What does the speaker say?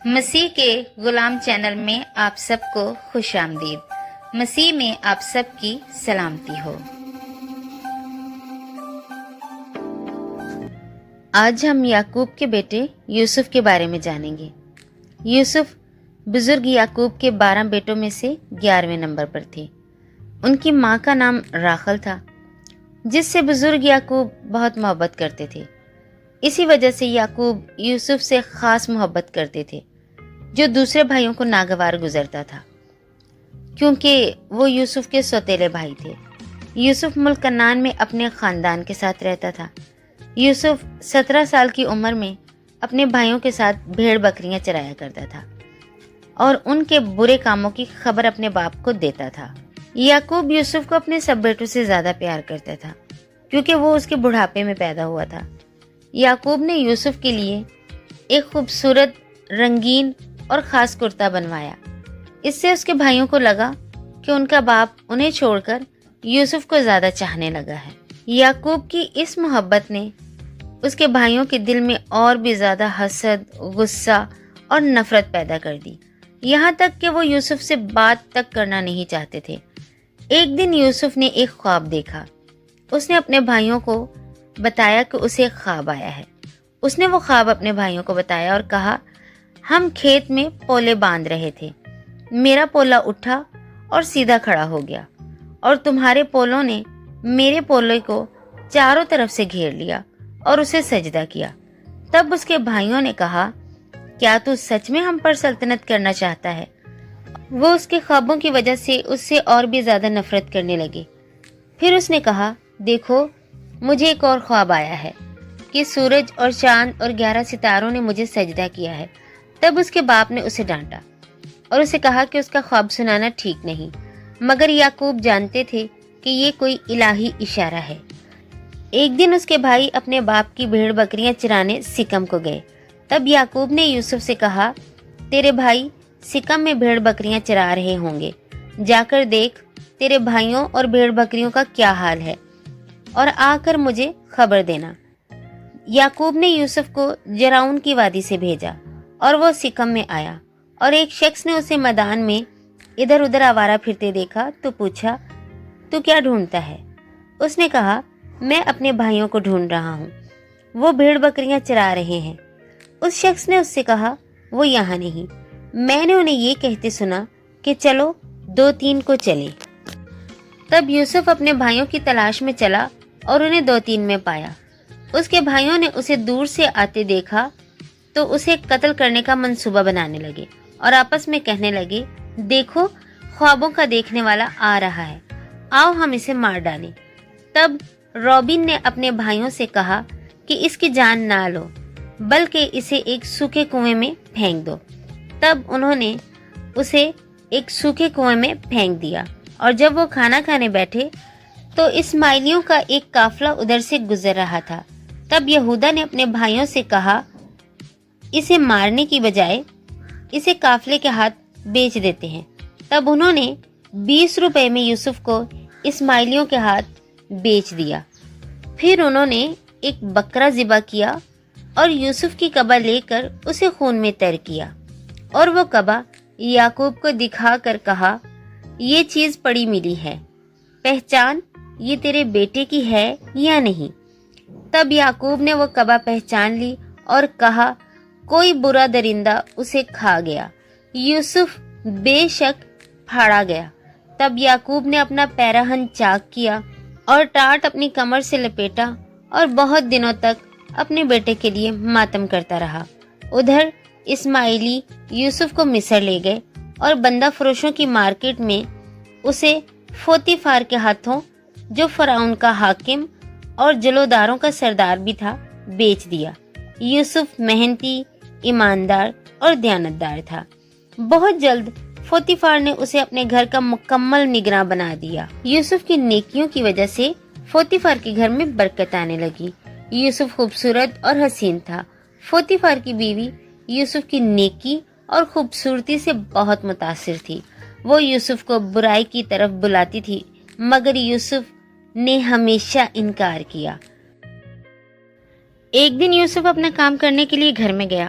مسیح کے غلام چینل میں آپ سب کو خوش آمدید۔ مسیح میں آپ سب کی سلامتی ہو۔ آج ہم یعقوب کے بیٹے یوسف کے بارے میں جانیں گے۔ یوسف بزرگ یعقوب کے 12 بیٹوں میں سے 11ویں نمبر پر تھے۔ ان کی ماں کا نام راخل تھا، جس سے بزرگ یعقوب بہت محبت کرتے تھے۔ اسی وجہ سے یعقوب یوسف سے خاص محبت کرتے تھے، جو دوسرے بھائیوں کو ناگوار گزرتا تھا، کیونکہ وہ یوسف کے سوتیلے بھائی تھے۔ یوسف ملک کنعان میں اپنے خاندان کے ساتھ رہتا تھا۔ یوسف 17 سال کی عمر میں اپنے بھائیوں کے ساتھ بھیڑ بکریاں چرایا کرتا تھا اور ان کے برے کاموں کی خبر اپنے باپ کو دیتا تھا۔ یعقوب یوسف کو اپنے سب بیٹوں سے زیادہ پیار کرتا تھا، کیونکہ وہ اس کے بڑھاپے میں پیدا ہوا تھا۔ یعقوب نے یوسف کے لیے ایک خوبصورت، رنگین اور خاص کرتا بنوایا۔ اس سے اس کے بھائیوں کو لگا کہ ان کا باپ انہیں چھوڑ کر یوسف کو زیادہ چاہنے لگا ہے۔ یعقوب کی اس محبت نے اس کے بھائیوں کے دل میں اور بھی زیادہ حسد، غصہ اور نفرت پیدا کر دی، یہاں تک کہ وہ یوسف سے بات تک کرنا نہیں چاہتے تھے۔ ایک دن یوسف نے ایک خواب دیکھا۔ اس نے اپنے بھائیوں کو بتایا کہ اسے ایک خواب آیا ہے۔ اس نے وہ خواب اپنے بھائیوں کو بتایا اور کہا، ہم کھیت میں پولے باندھ رہے تھے، میرا پولا اٹھا اور سیدھا کھڑا ہو گیا، اور تمہارے پولوں نے میرے پولے کو چاروں طرف سے گھیر لیا اور اسے سجدہ کیا۔ تب اس کے بھائیوں نے کہا، کیا تو سچ میں ہم پر سلطنت کرنا چاہتا ہے؟ وہ اس کے خوابوں کی وجہ سے اس سے اور بھی زیادہ نفرت کرنے لگے۔ پھر اس نے کہا، دیکھو، مجھے ایک اور خواب آیا ہے کہ سورج اور چاند اور 11 ستاروں نے مجھے سجدہ کیا ہے۔ تب اس کے باپ نے اسے ڈانٹا اور اسے کہا کہ اس کا خواب سنانا ٹھیک نہیں، مگر یعقوب جانتے تھے کہ یہ کوئی الہی اشارہ ہے۔ ایک دن اس کے بھائی اپنے باپ کی بھیڑ بکریاں چرانے سکم کو گئے۔ تب یعقوب نے یوسف سے کہا، تیرے بھائی سکم میں بھیڑ بکریاں چرا رہے ہوں گے، جا کر دیکھ تیرے بھائیوں اور بھیڑ بکریوں کا کیا حال ہے، اور آ کر مجھے خبر دینا۔ یعقوب نے یوسف کو جراؤن کی وادی سے بھیجا اور وہ سکم میں آیا، اور ایک شخص نے اسے میدان میں ادھر ادھر آوارہ پھرتے دیکھا تو پوچھا، تو کیا ڈھونڈتا ہے؟ اس نے کہا، میں اپنے بھائیوں کو ڈھونڈ رہا ہوں، وہ بھیڑ بکریاں چرا رہے ہیں۔ اس شخص نے اس سے کہا، وہ یہاں نہیں، میں نے انہیں یہ کہتے سنا کہ چلو 2-3 کو چلے۔ تب یوسف اپنے بھائیوں کی تلاش میں چلا اور انہیں 2-3 میں پایا۔ اس کے بھائیوں نے اسے دور سے آتے دیکھا تو اسے قتل کرنے کا منصوبہ بنانے لگے اور آپس میں کہنے لگے، دیکھو، خوابوں کا دیکھنے والا آ رہا ہے، آؤ ہم اسے مار ڈالیں۔ تب روبین نے اپنے بھائیوں سے کہا کہ اس کی جان نہ لو، بلکہ اسے ایک سوکھے کنویں میں پھینک دو۔ تب انہوں نے اسے ایک سوکھے کنویں میں پھینک دیا، اور جب وہ کھانا کھانے بیٹھے تو اسماعیلیوں کا ایک قافلہ ادھر سے گزر رہا تھا۔ تب یہودا نے اپنے بھائیوں سے کہا، اسے مارنے کی بجائے اسے قافلے کے ہاتھ بیچ دیتے ہیں۔ تب انہوں نے 20 روپے میں یوسف کو اسماعیلیوں کے ہاتھ بیچ دیا۔ پھر انہوں نے ایک بکرا ذبح کیا اور یوسف کی کبا لے کر اسے خون میں تر کیا، اور وہ کبا یعقوب کو دکھا کر کہا، یہ چیز پڑی ملی ہے، پہچان یہ تیرے بیٹے کی ہے یا نہیں؟ تب یعقوب نے وہ کبا پہچان لی اور کہا، کوئی برا درندہ اسے کھا گیا، یوسف بے شک پھاڑا گیا۔ تب یعقوب نے اپنا پیراہن چاک کیا اور ٹاٹ اپنی کمر سے لپیٹا اور بہت دنوں تک اپنے بیٹے کے لیے ماتم کرتا رہا۔ ادھر اسماعیلی یوسف کو مصر لے گئے اور بندہ فروشوں کی مارکیٹ میں اسے پوتیفار کے ہاتھوں، جو فرعون کا حاکم اور جلوداروں کا سردار بھی تھا، بیچ دیا۔ یوسف محنتی، ایماندار اور دیانتدار تھا۔ بہت جلد پوتیفار نے اسے اپنے گھر کا مکمل نگراں بنا دیا۔ یوسف کی نیکیوں کی وجہ سے پوتیفار کے گھر میں برکت آنے لگی۔ یوسف خوبصورت اور حسین تھا۔ پوتیفار کی بیوی یوسف کی نیکی اور خوبصورتی سے بہت متاثر تھی۔ وہ یوسف کو برائی کی طرف بلاتی تھی، مگر یوسف نے ہمیشہ انکار کیا۔ ایک دن یوسف اپنا کام کرنے کے لیے گھر میں گیا